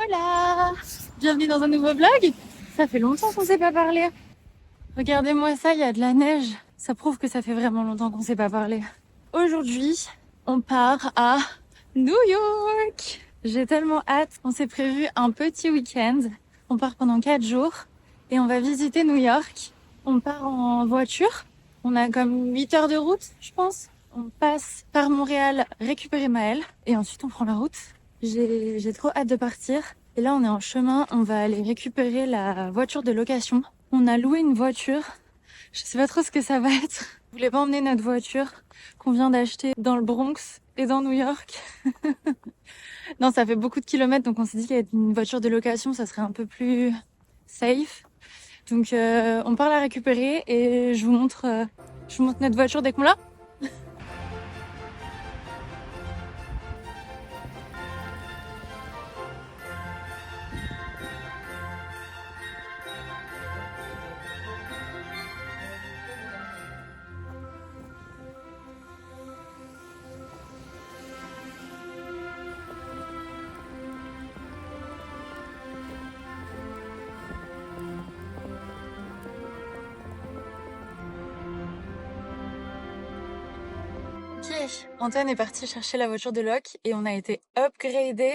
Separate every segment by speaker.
Speaker 1: Hola! Bienvenue dans un nouveau vlog. Ça fait longtemps qu'on s'est pas parlé. Regardez-moi ça, il y a de la neige. Ça prouve que ça fait vraiment longtemps qu'on s'est pas parlé. Aujourd'hui, on part à New York. J'ai tellement hâte. On s'est prévu un petit week-end. On part pendant 4 jours et on va visiter New York. On part en voiture. On a comme 8 heures de route, je pense. On passe par Montréal récupérer Maël et ensuite on prend la route. J'ai trop hâte de partir. Et là, on est en chemin. On va aller récupérer la voiture de location. On a loué une voiture. Je sais pas trop ce que ça va être. On voulait pas emmener notre voiture qu'on vient d'acheter dans le Bronx et dans New York. Non, ça fait beaucoup de kilomètres, donc on s'est dit qu'avec une voiture de location, ça serait un peu plus safe. Donc, on part la récupérer et je vous montre notre voiture dès qu'on l'a. Ok, Antoine est parti chercher la voiture de loc et on a été upgradé.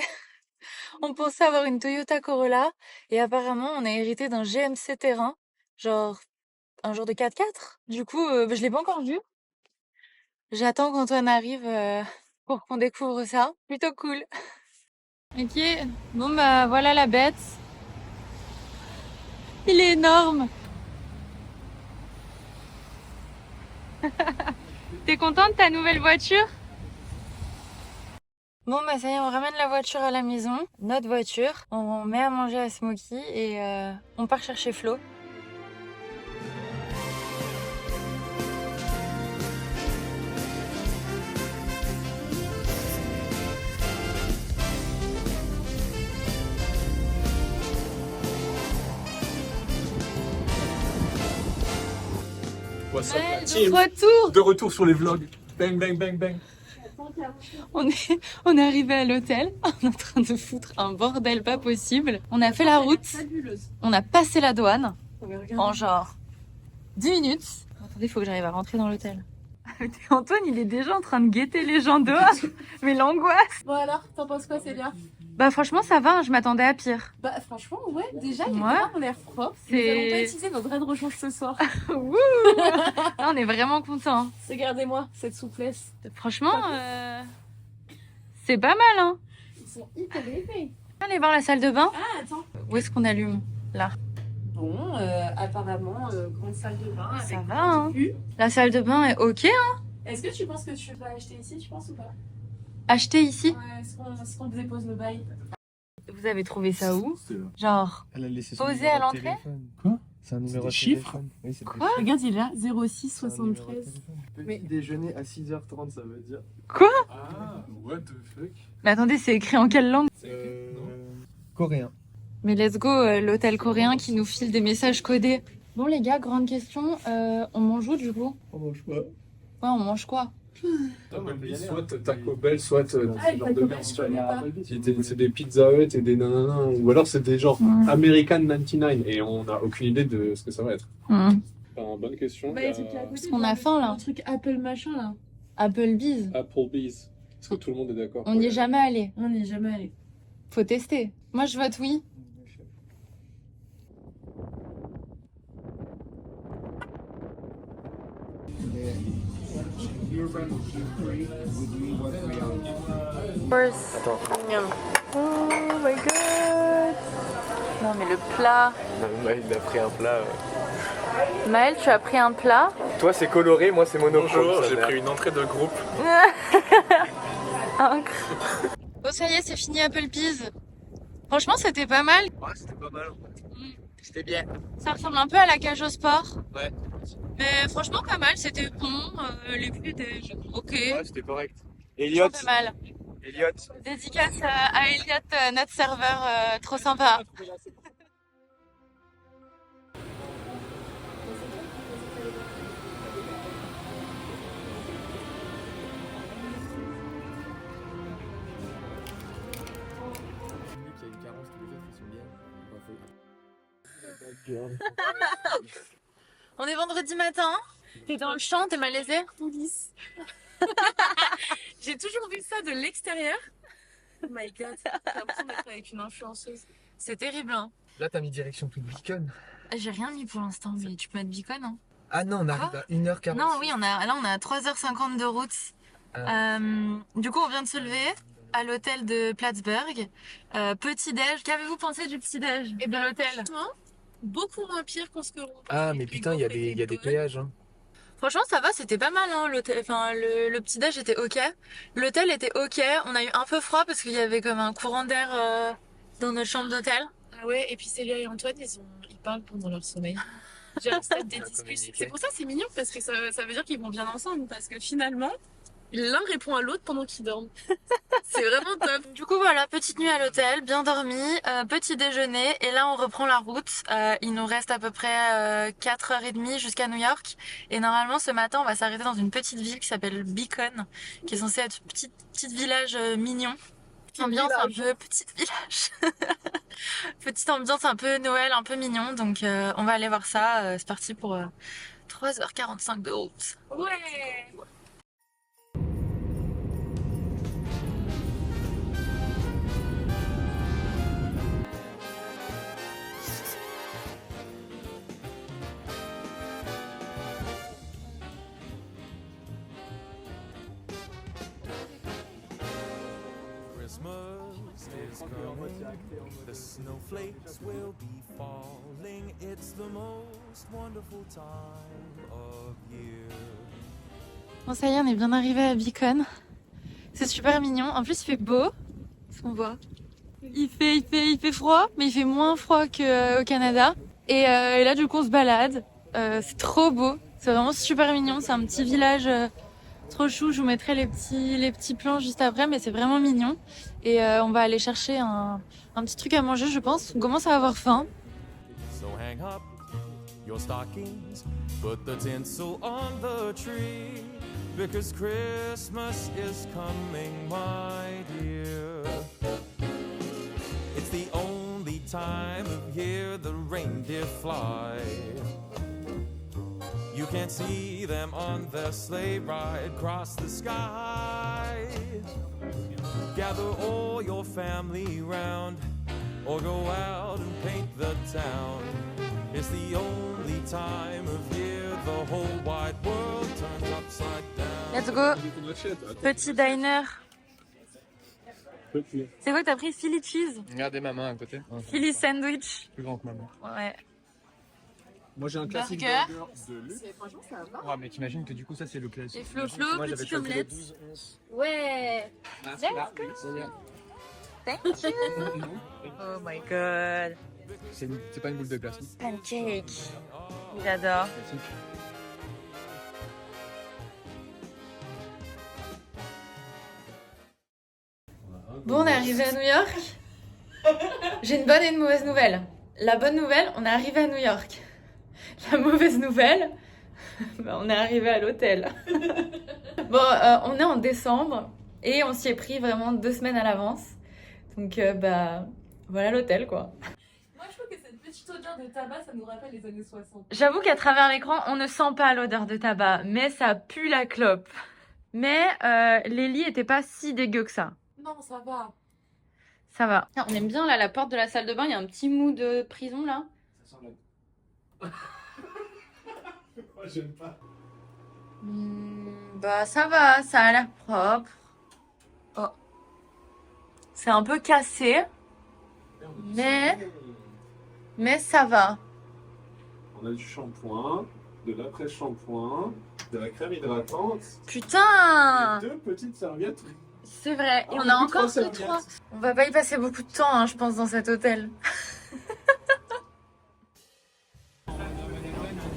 Speaker 1: On pensait avoir une Toyota Corolla et apparemment on a hérité d'un GMC Terrain, genre un genre de 4x4. Du coup, je l'ai pas encore vu. J'attends qu'Antoine arrive pour qu'on découvre ça. Plutôt cool. Ok, bon bah voilà la bête. Il est énorme. T'es content de ta nouvelle voiture? Bon bah ça y est, on ramène la voiture à la maison, notre voiture. On met à manger à Smokey et on part chercher Flo.
Speaker 2: What's up, la
Speaker 1: De
Speaker 2: team?
Speaker 1: retour.
Speaker 2: De retour sur les vlogs. Bang, bang, bang, bang.
Speaker 1: On est arrivé à l'hôtel, on est en train de foutre un bordel pas possible. On a fait la route, on a passé la douane en genre 10 minutes. Attendez, il faut que j'arrive à rentrer dans l'hôtel. Antoine, il est déjà en train de guetter les gens dehors. Mais l'angoisse.
Speaker 3: Bon alors, t'en penses quoi, Célia?
Speaker 1: Bah franchement, ça va, hein, je m'attendais à pire.
Speaker 3: Bah franchement, ouais, déjà, les
Speaker 1: Ouais.
Speaker 3: gars ont l'air propres. Nous
Speaker 1: C'est-
Speaker 3: allons pas utiliser nos draps de rechange ce soir.
Speaker 1: Wouh. Là, on est vraiment contents.
Speaker 3: Regardez-moi cette souplesse.
Speaker 1: Franchement, c'est pas mal, hein.
Speaker 3: Ils sont hyper épais.
Speaker 1: Allez voir la salle de bain.
Speaker 3: Ah, attends.
Speaker 1: Où est-ce qu'on allume? Là.
Speaker 3: Bon, apparemment, grande salle de bain avec
Speaker 1: Ça va,
Speaker 3: grande
Speaker 1: hein.
Speaker 3: vue.
Speaker 1: La salle de bain est ok, hein.
Speaker 3: Est-ce que tu penses que tu vas acheter ici, tu penses ou pas?
Speaker 1: Acheter ici.
Speaker 3: Ouais, est-ce qu'on dépose le bail?
Speaker 1: Vous avez trouvé ça où? Genre,
Speaker 4: Elle a laissé son
Speaker 1: posé
Speaker 4: numéro
Speaker 1: à
Speaker 4: de
Speaker 1: l'entrée?
Speaker 4: téléphone.
Speaker 2: Quoi?
Speaker 4: C'est un numéro
Speaker 2: des
Speaker 4: de
Speaker 2: chiffres
Speaker 4: téléphone. Oui, c'est
Speaker 1: Quoi?
Speaker 3: Regarde, il est là, 06
Speaker 4: c'est un numéro de
Speaker 3: 73.
Speaker 4: téléphone. Petit
Speaker 3: Mais-
Speaker 4: déjeuner à 6h30, ça veut dire.
Speaker 2: Ah, what the fuck?
Speaker 1: mais attendez, c'est écrit en quelle langue?
Speaker 4: Coréen.
Speaker 1: Mais let's go, l'hôtel coréen qui nous file des messages codés. Bon les gars, grande question, on mange où du coup?
Speaker 4: On mange pas.
Speaker 1: Ouais, on mange quoi?
Speaker 2: Soit Taco Bell, soit
Speaker 3: Ah,
Speaker 2: ce genre
Speaker 3: Taco
Speaker 2: de
Speaker 3: Bell,
Speaker 2: merde.
Speaker 3: je connais pas.
Speaker 2: C'est des Pizza Hut et des nanana. Ou alors c'est des genre American 99 et on n'a aucune idée de ce que ça va être. Enfin, bonne question.
Speaker 3: Bah,
Speaker 2: il y
Speaker 3: il y
Speaker 2: a
Speaker 3: a truc à côté,
Speaker 1: qu'on a faim, là.
Speaker 3: Un truc Apple machin là.
Speaker 1: Applebee's.
Speaker 2: Applebee's. Est-ce que tout le monde est d'accord?
Speaker 1: On n'y est jamais allé.
Speaker 3: On n'y est jamais allé.
Speaker 1: Faut tester. Moi je vote oui.
Speaker 4: Attends.
Speaker 1: Oh my god. Non mais le plat.
Speaker 4: Il a pris un plat.
Speaker 1: Maël, tu as pris un plat.
Speaker 4: Toi, c'est coloré, moi, c'est monochrome.
Speaker 2: Bonjour,
Speaker 4: ça
Speaker 2: j'ai
Speaker 4: merde.
Speaker 2: pris une entrée de groupe.
Speaker 1: Oh ça y est, c'est fini Applebee's. Franchement, c'était pas mal.
Speaker 4: Ouais, c'était pas mal. C'était bien.
Speaker 1: Ça ressemble un peu à la cage au sport.
Speaker 4: Ouais.
Speaker 1: Mais franchement, pas mal. C'était bon. Les prix étaient ok.
Speaker 4: Ouais, c'était correct.
Speaker 1: Franchement,
Speaker 4: Elliot.
Speaker 1: pas mal.
Speaker 4: Elliot.
Speaker 1: Dédicace à Elliot, notre serveur trop sympa.
Speaker 4: Il y a une carence tous les
Speaker 1: On est vendredi matin. T'es dans le champ, t'es malaisé?
Speaker 3: Police. J'ai toujours vu ça de l'extérieur. Oh my god, j'ai l'impression d'être avec une influenceuse.
Speaker 1: C'est terrible, hein.
Speaker 4: Là, t'as mis direction tout Beacon.
Speaker 1: J'ai rien mis pour l'instant, mais tu peux mettre Beacon, hein.
Speaker 4: Ah non, on arrive à 1h40.
Speaker 1: Non, oui, là on a 3h50 de route. Du coup, on vient de se lever à l'hôtel de Plattsburgh. Petit-déj. Qu'avez-vous pensé du petit-déj
Speaker 3: Et
Speaker 1: de l'hôtel?
Speaker 3: franchement, beaucoup moins pire qu'on se que
Speaker 4: Ah, mais putain, il y a des péages. Hein.
Speaker 1: Franchement, ça va, c'était pas mal, hein, l'hôtel. Enfin, le petit-déj était ok. L'hôtel était ok. On a eu un peu froid parce qu'il y avait comme un courant d'air dans notre chambre d'hôtel.
Speaker 3: Ah ouais, et puis Célia et Antoine, ils parlent pendant leur sommeil. J'ai un stade des discussions. C'est pour ça que c'est mignon, parce que ça veut dire qu'ils vont bien ensemble, parce que finalement, l'un répond à l'autre pendant qu'ils dorment. C'est vraiment top.
Speaker 1: Du coup, voilà, petite nuit à l'hôtel, bien dormi, petit déjeuner, et là on reprend la route. Il nous reste à peu près 4h30 jusqu'à New York. Et normalement, ce matin, on va s'arrêter dans une petite ville qui s'appelle Beacon, qui est censée être petit village mignon. Ambiance un peu petite village. Petite ambiance un peu Noël, un peu mignon. Donc on va aller voir ça. C'est parti pour 3h45 de route.
Speaker 3: Ouais.
Speaker 5: Christmas is coming, the snowflakes will be falling. It's the most wonderful time of year.
Speaker 1: Bon, ça y est, on est bien arrivé à Beacon. C'est super mignon. En plus, il fait beau. Ce qu'on voit. Il fait froid, mais il fait moins froid qu'au Canada. Et là, du coup, on se balade. C'est trop beau. C'est vraiment super mignon. C'est un petit village trop chou. Je vous mettrai les petits plans juste après, mais c'est vraiment mignon. Et on va aller chercher un petit truc à manger, je pense. On commence à avoir faim.
Speaker 5: So hang up your stockings, put the tinsel on the tree, because Christmas is coming, my dear. It's the only time of year the reindeer fly. You can see them on their sleigh ride across the sky. Gather all your family round, or go out and paint the town. It's the only time of year the whole wide world turns upside down.
Speaker 1: Let's go. Petit diner. C'est quoi que t'as pris? Philly cheese?
Speaker 4: Regardez ma main à côté.
Speaker 1: Philly sandwich.
Speaker 4: Plus grand que ma main.
Speaker 1: Ouais.
Speaker 2: Moi j'ai un classique
Speaker 1: Burger.
Speaker 2: burger de luxe.
Speaker 3: Franchement, ça va.
Speaker 4: Ouais, mais t'imagines que du coup, ça c'est le classique.
Speaker 1: Et Flo,
Speaker 4: Moi, j'avais
Speaker 1: petite
Speaker 4: calculé
Speaker 1: omelette.
Speaker 4: 12, 11.
Speaker 1: Ouais.
Speaker 4: Let's
Speaker 1: go. Thank you. Oh my god.
Speaker 4: C'est pas une boule de glace.
Speaker 1: Pancake. J'adore.
Speaker 4: Classique.
Speaker 1: Bon, on est arrivé à New York. J'ai une bonne et une mauvaise nouvelle. La bonne nouvelle, on est arrivé à New York. La mauvaise nouvelle, on est arrivé à l'hôtel. Bon, on est en décembre et on s'y est pris vraiment 2 semaines à l'avance. Donc, voilà l'hôtel, quoi.
Speaker 3: Moi, je trouve que cette petite odeur de tabac, ça nous rappelle les années 60.
Speaker 1: J'avoue qu'à travers l'écran, on ne sent pas l'odeur de tabac, mais ça pue la clope. Mais les lits étaient pas si dégueux que ça.
Speaker 3: Non, ça va.
Speaker 1: Ça va. On aime bien là la porte de la salle de bain, il y a un petit mou de prison là.
Speaker 2: Ça sent la... Moi j'aime pas.
Speaker 1: Bah ça va, ça a l'air propre. Oh. C'est un peu cassé, mais ça va.
Speaker 2: On a du shampoing, de l'après-shampoing, de la crème hydratante,
Speaker 1: Putain,
Speaker 2: et 2 petites serviettes.
Speaker 1: c'est vrai. Et
Speaker 2: Oh,
Speaker 1: on a
Speaker 2: on a
Speaker 1: encore
Speaker 2: plus 3
Speaker 1: que 3.
Speaker 2: serviettes.
Speaker 1: On va pas y passer beaucoup de temps, hein, je pense, dans cet hôtel.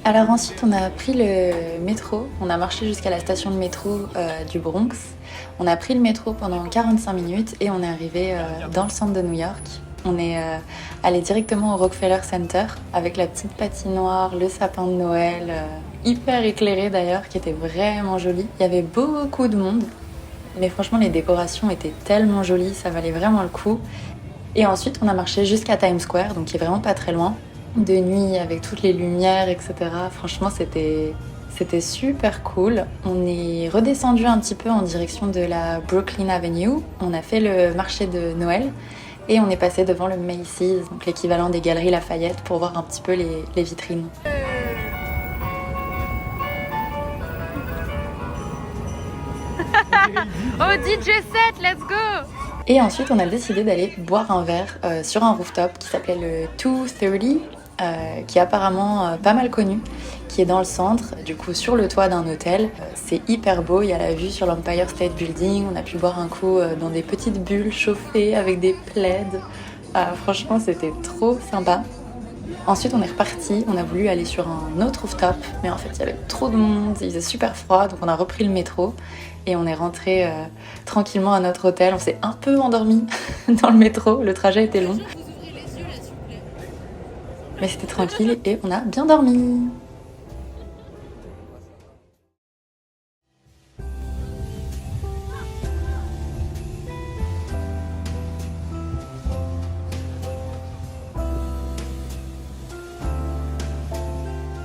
Speaker 1: Alors ensuite, on a pris le métro. On a marché jusqu'à la station de métro du Bronx. On a pris le métro pendant 45 minutes et on est arrivé dans le centre de New York. On est allé directement au Rockefeller Center avec la petite patinoire, le sapin de Noël, hyper éclairé d'ailleurs, qui était vraiment joli. Il y avait beaucoup de monde, mais franchement les décorations étaient tellement jolies, ça valait vraiment le coup. Et ensuite, on a marché jusqu'à Times Square, donc qui est vraiment pas très loin.
Speaker 6: de nuit avec toutes les lumières, etc. Franchement, c'était super cool. On est redescendu un petit peu en direction de la Brooklyn Avenue. On a fait le marché de Noël et on est passé devant le Macy's, donc l'équivalent des Galeries Lafayette, pour voir un petit peu les vitrines.
Speaker 1: Oh DJ set, let's go!
Speaker 6: Et ensuite, on a décidé d'aller boire un verre sur un rooftop qui s'appelait le 230, qui est apparemment pas mal connu, qui est dans le centre, du coup sur le toit d'un hôtel. C'est hyper beau, il y a la vue sur l'Empire State Building, on a pu boire un coup dans des petites bulles chauffées avec des plaids. Franchement, c'était trop sympa. Ensuite, on est reparti, on a voulu aller sur un autre rooftop, mais en fait, il y avait trop de monde, il faisait super froid, donc on a repris le métro et on est rentré tranquillement à notre hôtel. On s'est un peu endormi dans le métro, le trajet était long. Mais c'était tranquille et on a bien dormi.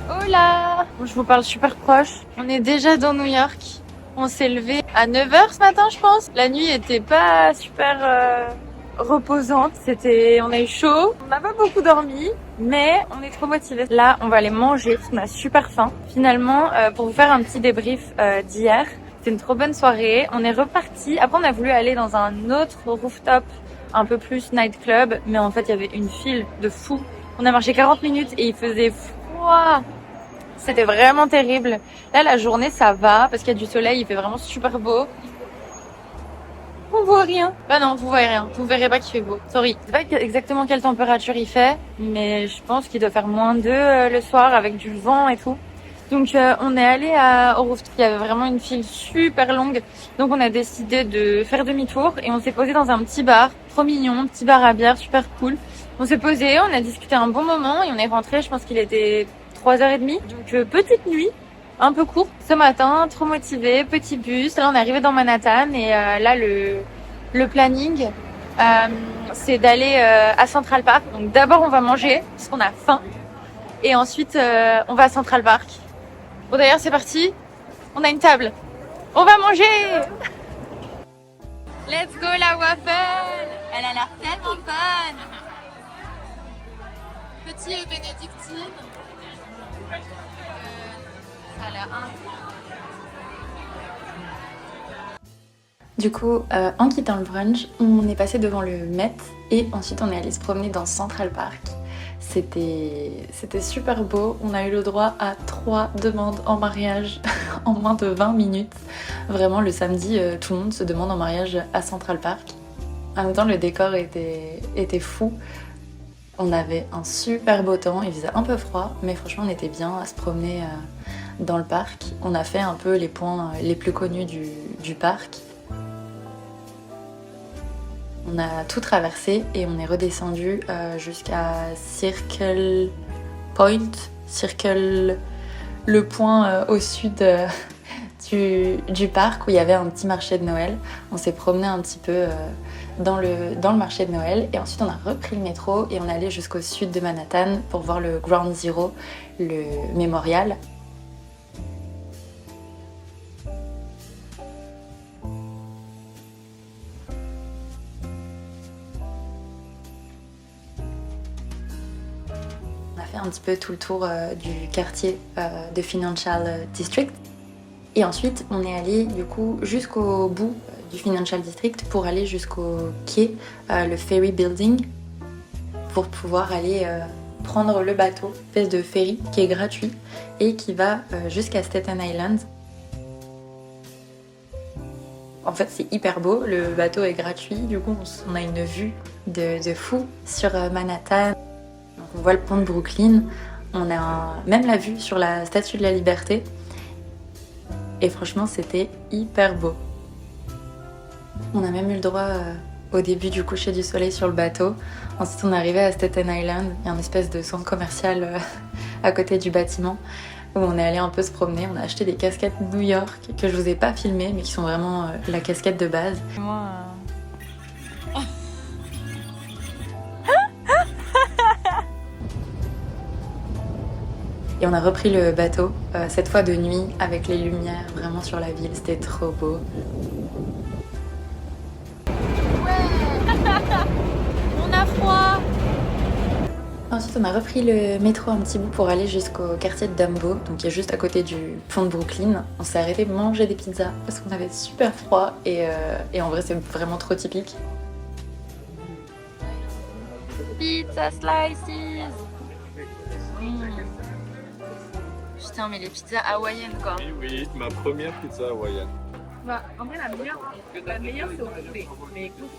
Speaker 1: Hola! Je vous parle super proche. On est déjà dans New York. On s'est levé à 9h ce matin, je pense. La nuit était pas super reposante. On a eu chaud. On n'a pas beaucoup dormi, mais on est trop motivés. Là, on va aller manger parce qu'on a super faim. Finalement, pour vous faire un petit débrief d'hier, c'était une trop bonne soirée. On est reparti. Après, on a voulu aller dans un autre rooftop, un peu plus nightclub, mais en fait, il y avait une file de fous. On a marché 40 minutes et il faisait froid. C'était vraiment terrible. Là, la journée, ça va parce qu'il y a du soleil, il fait vraiment super beau. On voit rien. Bah non, vous voyez rien. Vous verrez pas qu'il fait beau. Sorry. Je sais pas exactement quelle température il fait, mais je pense qu'il doit faire -2 le soir avec du vent et tout. Donc on est allé au rooftop. Il y avait vraiment une file super longue. Donc on a décidé de faire demi-tour et on s'est posé dans un petit bar. Trop mignon, petit bar à bière, super cool. On s'est posé, on a discuté un bon moment et on est rentré. Je pense qu'il était 3h30. Donc petite nuit, un peu courte. Ce matin, trop motivé, petit bus. Là on est arrivé dans Manhattan et là le planning c'est d'aller à Central Park. Donc d'abord on va manger parce qu'on a faim et ensuite on va à Central Park. Bon d'ailleurs c'est parti, on a une table. On va manger. Let's go la waffle. Elle a l'air tellement bonne. Petit bénédictine. Ça a l'air
Speaker 6: Du coup, en quittant le brunch, on est passé devant le Met et ensuite on est allé se promener dans Central Park. C'était super beau, on a eu le droit à 3 demandes en mariage en moins de 20 minutes. Vraiment, le samedi, tout le monde se demande en mariage à Central Park. En même temps, le décor était fou. On avait un super beau temps, il faisait un peu froid, mais franchement on était bien à se promener dans le parc. On a fait un peu les points les plus connus du parc. On a tout traversé et on est redescendu jusqu'à Circle Point, le point au sud du parc où il y avait un petit marché de Noël. On s'est promené un petit peu dans le marché de Noël et ensuite on a repris le métro et on est allé jusqu'au sud de Manhattan pour voir le Ground Zero, le mémorial. On a fait un petit peu tout le tour du quartier de Financial District. Et ensuite, on est allé du coup jusqu'au bout du Financial District pour aller jusqu'au quai, le Ferry Building, pour pouvoir aller prendre le bateau, espèce de ferry qui est gratuit et qui va jusqu'à Staten Island. En fait, c'est hyper beau, le bateau est gratuit, du coup on a une vue de fou sur Manhattan. Donc, on voit le pont de Brooklyn, on a même la vue sur la Statue de la Liberté. Et franchement, c'était hyper beau. On a même eu le droit au début du coucher du soleil sur le bateau. Ensuite, on est arrivé à Staten Island. Il y a une espèce de centre commercial à côté du bâtiment où on est allé un peu se promener. On a acheté des casquettes New York que je vous ai pas filmées, mais qui sont vraiment la casquette de base.
Speaker 1: Moi,
Speaker 6: Et on a repris le bateau, cette fois de nuit, avec les lumières vraiment sur la ville. C'était trop beau.
Speaker 1: On a froid.
Speaker 6: Ensuite, on a repris le métro un petit bout pour aller jusqu'au quartier de Dumbo, donc qui est juste à côté du pont de Brooklyn. On s'est arrêté manger des pizzas parce qu'on avait super froid et en vrai, c'est vraiment trop typique.
Speaker 1: Pizza slices. Putain, mais les pizzas hawaïennes quoi.
Speaker 2: Oui, ma première pizza hawaïenne.
Speaker 3: Bah, en vrai, la meilleure c'est au poulet. Mais écoute,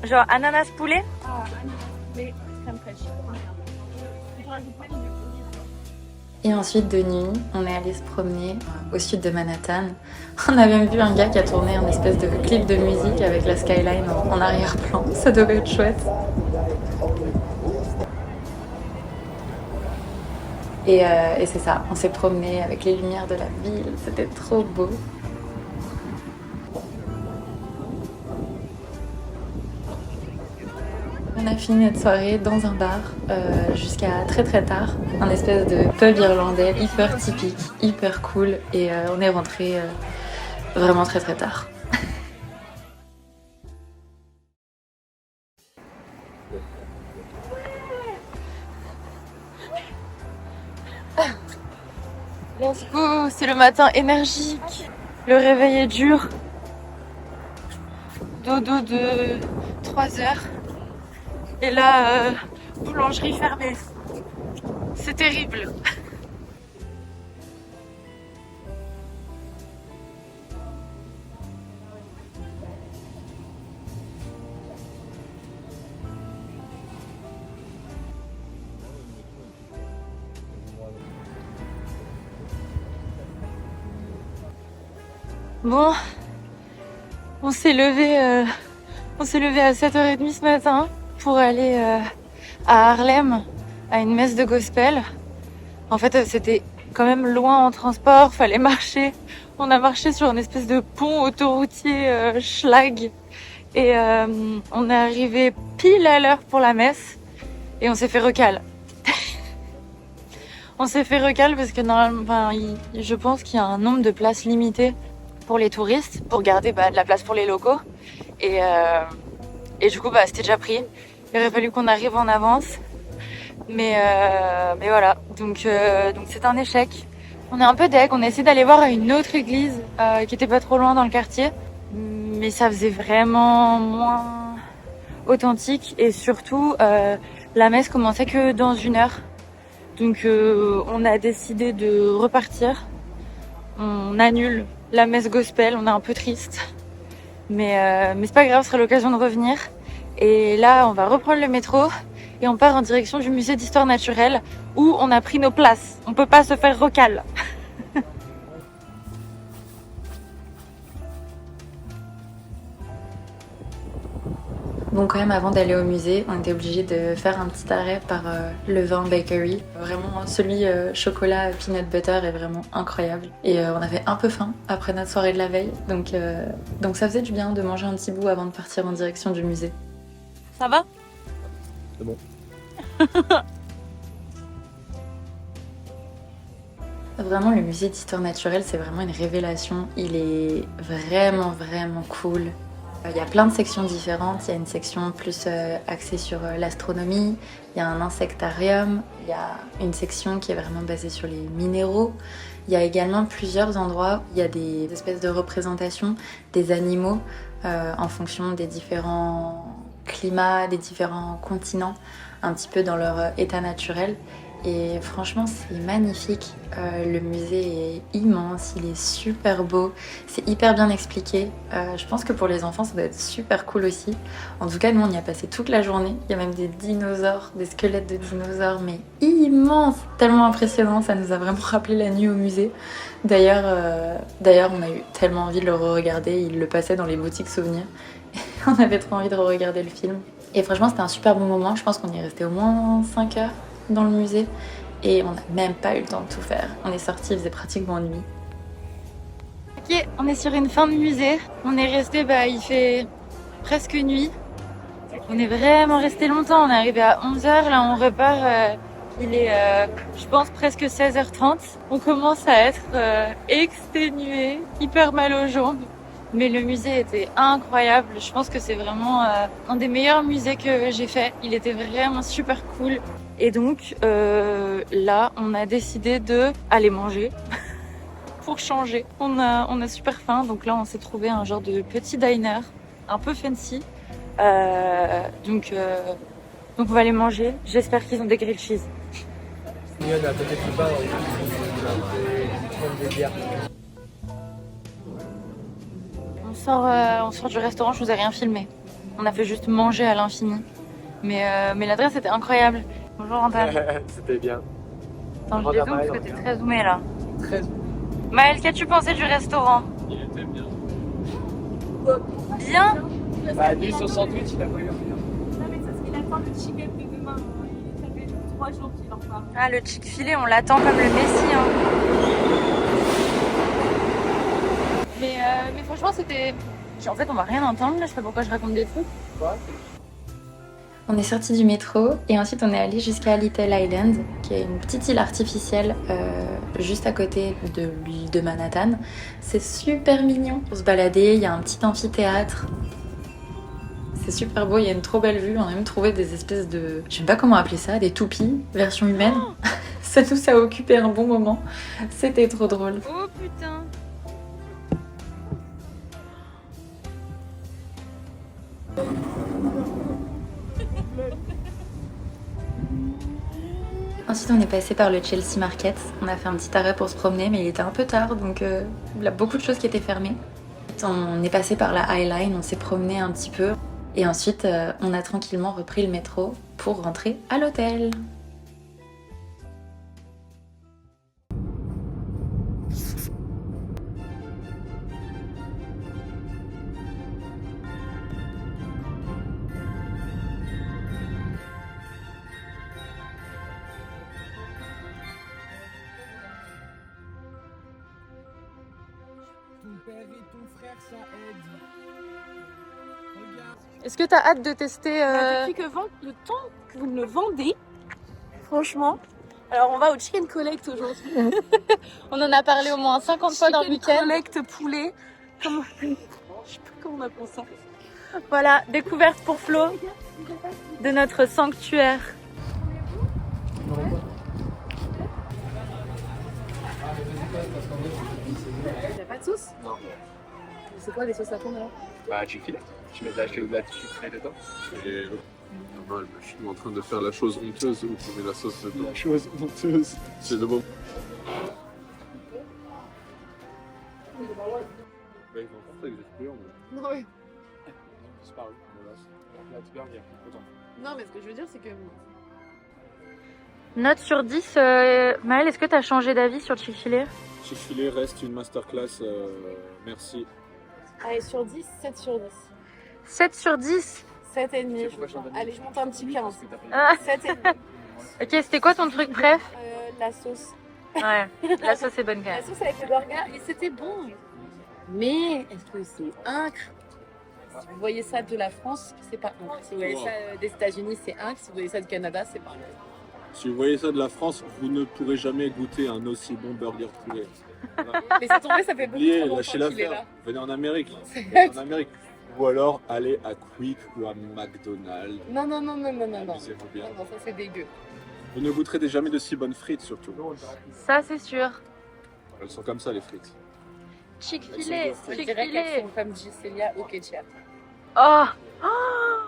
Speaker 1: Genre ananas poulet.
Speaker 3: mais crème fraîche.
Speaker 6: Et ensuite, de nuit, on est allé se promener au sud de Manhattan. On a même vu un gars qui a tourné un espèce de clip de musique avec la skyline en arrière-plan. Ça devait être chouette. Et c'est ça, on s'est promené avec les lumières de la ville, c'était trop beau. On a fini notre soirée dans un bar jusqu'à très très tard, un espèce de pub irlandais hyper typique, hyper cool, et on est rentré vraiment très très tard.
Speaker 1: Let's go, c'est le matin énergique. Le réveil est dur. Dodo de 3 heures. Et là, boulangerie fermée. C'est terrible. Bon, on s'est levé à 7h30 ce matin pour aller à Harlem à une messe de gospel. En fait, c'était quand même loin en transport, fallait marcher. On a marché sur une espèce de pont autoroutier schlag et on est arrivé pile à l'heure pour la messe et on s'est fait recal. On s'est fait recal parce que normalement, je pense qu'il y a un nombre de places limitées pour les touristes, pour garder de la place pour les locaux. Et du coup, c'était déjà pris. Il aurait fallu qu'on arrive en avance. Mais voilà, donc c'est un échec. On est un peu deg, on a essayé d'aller voir à une autre église qui était pas trop loin dans le quartier. Mais ça faisait vraiment moins authentique. Et surtout, la messe commençait que dans 1 heure. Donc on a décidé de repartir. On annule la messe gospel, on est un peu triste. Mais c'est pas grave, ce sera l'occasion de revenir. Et là, on va reprendre le métro et on part en direction du musée d'histoire naturelle où on a pris nos places. On peut pas se faire recal.
Speaker 6: Bon, quand même, avant d'aller au musée, on était obligé de faire un petit arrêt par le Vin Bakery. Vraiment, celui chocolat peanut butter est vraiment incroyable. Et on avait un peu faim après notre soirée de la veille, donc ça faisait du bien de manger un petit bout avant de partir en direction du musée.
Speaker 1: Ça va ?
Speaker 2: C'est bon.
Speaker 6: Vraiment, le musée d'histoire naturelle, c'est vraiment une révélation. Il est vraiment, vraiment cool. Il y a plein de sections différentes. Il y a une section plus axée sur l'astronomie. Il y a un insectarium. Il y a une section qui est vraiment basée sur les minéraux. Il y a également plusieurs endroits où il y a des espèces de représentations des animaux en fonction des différents climats, des différents continents, un petit peu dans leur état naturel. Et franchement, c'est magnifique. Le musée est immense, il est super beau, c'est hyper bien expliqué. Je pense que pour les enfants, ça doit être super cool aussi. En tout cas, nous, on y a passé toute la journée. Il y a même des dinosaures, des squelettes de dinosaures, mais immenses, tellement impressionnant. Ça nous a vraiment rappelé la nuit au musée. D'ailleurs, on a eu tellement envie de le re-regarder. Il le passait dans les boutiques souvenirs. On avait trop envie de re-regarder le film. Et franchement, c'était un super bon moment. Je pense qu'on y est resté au moins 5 heures dans le musée et on n'a même pas eu le temps de tout faire. On est sorti, il faisait pratiquement nuit.
Speaker 1: Ok, on est sur une fin de musée. On est resté, il fait presque nuit. On est vraiment resté longtemps. On est arrivé à 11h, là on repart Il est, je pense, presque 16h30. On commence à être exténué, hyper mal aux jambes. Mais le musée était incroyable. Je pense que c'est vraiment un des meilleurs musées que j'ai fait. Il était vraiment super cool. Et donc là, on a décidé de aller manger pour changer. On a super faim. Donc là, on s'est trouvé un genre de petit diner, un peu fancy. Donc on va aller manger. J'espère qu'ils ont des grilled cheese.
Speaker 4: Il y en a peut-être du bar, des bières.
Speaker 1: On sort du restaurant, je vous ai rien filmé. On a fait juste manger à l'infini. Mais l'adresse était incroyable. Bonjour Antoine.
Speaker 4: C'était bien.
Speaker 1: Attends, je dézoome parce que t'es très zoomé là.
Speaker 4: Très.
Speaker 1: Maëlle, qu'as-tu pensé du restaurant?
Speaker 2: Il était bien.
Speaker 1: Bien?
Speaker 4: Bah, lui, son sandwich, il a pas eu.
Speaker 3: Non, mais ça, c'est qu'il attend le chicken de demain. Ça fait 3 jours qu'il en parle.
Speaker 1: Ah, le Chick-fil-A, on l'attend comme le Messie. Hein. Mais franchement, c'était... En fait, on va rien entendre là, je sais pas pourquoi je raconte des trucs.
Speaker 6: On est sorti du métro et ensuite on est allé jusqu'à Little Island, qui est une petite île artificielle juste à côté de l'île de Manhattan. C'est super mignon pour se balader, il y a un petit amphithéâtre. C'est super beau, il y a une trop belle vue. On a même trouvé des espèces de... je sais pas comment appeler ça, des toupies, version humaine. Ça nous a occupé un bon moment. C'était trop drôle.
Speaker 1: Oh putain!
Speaker 6: Ensuite, on est passé par le Chelsea Market. On a fait un petit arrêt pour se promener, mais il était un peu tard, donc il y a beaucoup de choses qui étaient fermées. On est passé par la High Line, on s'est promené un petit peu. Et ensuite, on a tranquillement repris le métro pour rentrer à l'hôtel.
Speaker 4: Ton père et ton frère, ça aide. Regarde.
Speaker 1: Est-ce que t'as hâte de tester
Speaker 3: Depuis le temps que vous me le vendez, franchement. Alors, on va au chicken collect aujourd'hui.
Speaker 1: On en a parlé au moins 50 fois dans le
Speaker 3: Chicken
Speaker 1: week-end.
Speaker 3: collect poulet. Comment... Je sais pas comment on appelle ça.
Speaker 1: Voilà, découverte pour Flo de notre sanctuaire.
Speaker 3: Il n'y a pas de sauce?
Speaker 2: Non.
Speaker 3: C'est quoi les sauces à fond alors?
Speaker 4: Bah, Chick-fil-A. Tu mets de la Chick-fil-A dedans.
Speaker 2: Et normal, je suis en train de faire la chose honteuse où tu mets la sauce dedans.
Speaker 4: La chose honteuse.
Speaker 2: C'est le bon. Ils vont porter avec des couleurs, mais
Speaker 3: Non, mais...
Speaker 2: disparu.
Speaker 4: Là, tu perds bien. Autant.
Speaker 3: non, mais ce que je veux dire, c'est que...
Speaker 1: Note sur 10, Maëlle, est-ce que t'as changé d'avis sur Chick-fil-A?
Speaker 2: Chick-fil-A reste une masterclass, merci.
Speaker 3: Allez, sur 10, 7 sur 10.
Speaker 1: 7 sur 10.
Speaker 3: 7 et demi,
Speaker 4: C'est
Speaker 3: je
Speaker 4: pourquoi je
Speaker 3: crois.
Speaker 4: t'en donne
Speaker 3: Allez, je monte un petit 15. 7 et demi.
Speaker 1: Ok, c'était quoi ton truc préf?
Speaker 3: La sauce.
Speaker 1: Ouais, la sauce est bonne quand
Speaker 3: La
Speaker 1: même.
Speaker 3: sauce avec le burger, et c'était bon. Mais est-ce que c'est incre? Si vous voyez ça de la France, c'est pas incre. Si vous voyez ça des États-Unis, c'est incre. Si vous voyez ça du Canada, c'est pas incre.
Speaker 2: Si vous voyez ça de la France, vous ne pourrez jamais goûter un aussi bon burger poulet. Voilà.
Speaker 3: Mais c'est tombé, ça fait beaucoup
Speaker 2: Oubliez,
Speaker 3: trop longtemps
Speaker 2: lâchez
Speaker 3: qu'il est
Speaker 2: l'affaire.
Speaker 3: là.
Speaker 2: Venez en Amérique. Venez en Amérique. Ou alors allez à Quick ou à McDonald's.
Speaker 3: Non, non, non, non, non, non, non.
Speaker 2: Amusez-vous bien.
Speaker 3: Non, ça c'est dégueu.
Speaker 2: Vous ne goûterez jamais de si bonnes frites surtout.
Speaker 1: Ça, c'est sûr.
Speaker 2: Elles sont comme ça les frites.
Speaker 1: Chick-fil-A,
Speaker 3: Je dirais qu'elles
Speaker 1: Chick-fil-A.
Speaker 3: sont comme Giselia au ketchup.
Speaker 1: Oh! Oh!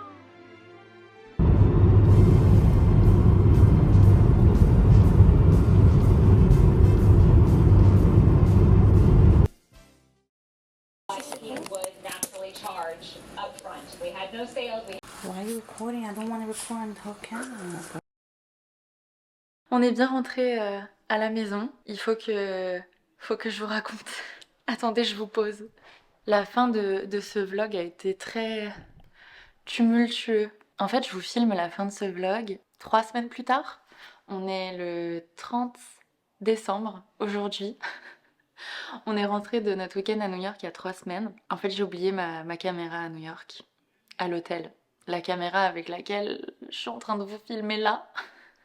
Speaker 7: was naturally charged up front. We had no sales.
Speaker 6: Why are you recording? I don't want to record on the whole camera. On est bien rentré à la maison. Il faut que je vous raconte. Attendez, je vous pose. La fin de ce vlog a été très tumultueux. En fait, je vous filme la fin de ce vlog 3 semaines plus tard. On est le 30 décembre aujourd'hui. On est rentré de notre week-end à New York il y a 3 semaines. En fait, j'ai oublié ma caméra à New York, à l'hôtel. La caméra avec laquelle je suis en train de vous filmer là.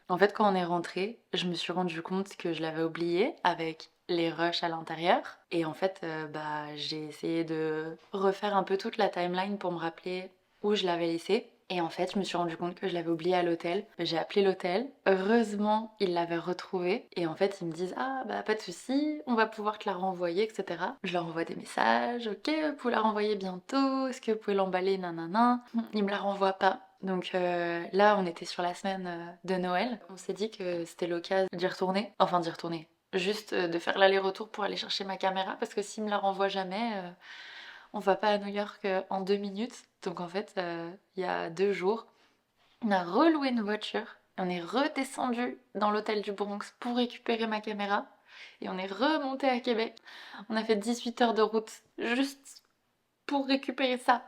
Speaker 6: En fait, quand on est rentré, je me suis rendu compte que je l'avais oublié avec les rushs à l'intérieur. Et en fait, j'ai essayé de refaire un peu toute la timeline pour me rappeler où je l'avais laissé. Et en fait, je me suis rendu compte que je l'avais oublié à l'hôtel. J'ai appelé l'hôtel. Heureusement, ils l'avaient retrouvé. Et en fait, ils me disent ah bah pas de souci, on va pouvoir te la renvoyer, etc. Je leur envoie des messages. Ok, vous pouvez la renvoyer bientôt. Est-ce que vous pouvez l'emballer, nanana. Ils me la renvoient pas. Donc là, on était sur la semaine de Noël. On s'est dit que c'était l'occasion d'y retourner. Enfin, d'y retourner. Juste de faire l'aller-retour pour aller chercher ma caméra. Parce que s'ils me la renvoient jamais, on va pas à New York en 2 minutes. Donc en fait, il y a 2 jours, on a reloué une voiture. On est redescendu dans l'hôtel du Bronx pour récupérer ma caméra. Et on est remonté à Québec. On a fait 18 heures de route juste pour récupérer ça.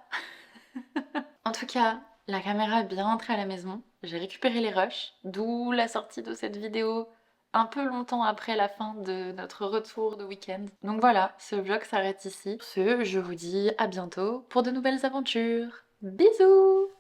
Speaker 6: En tout cas, la caméra est bien rentrée à la maison. J'ai récupéré les rushs, d'où la sortie de cette vidéo un peu longtemps après la fin de notre retour de week-end. Donc voilà, ce vlog s'arrête ici. Sur ce, je vous dis à bientôt pour de nouvelles aventures. Bisous!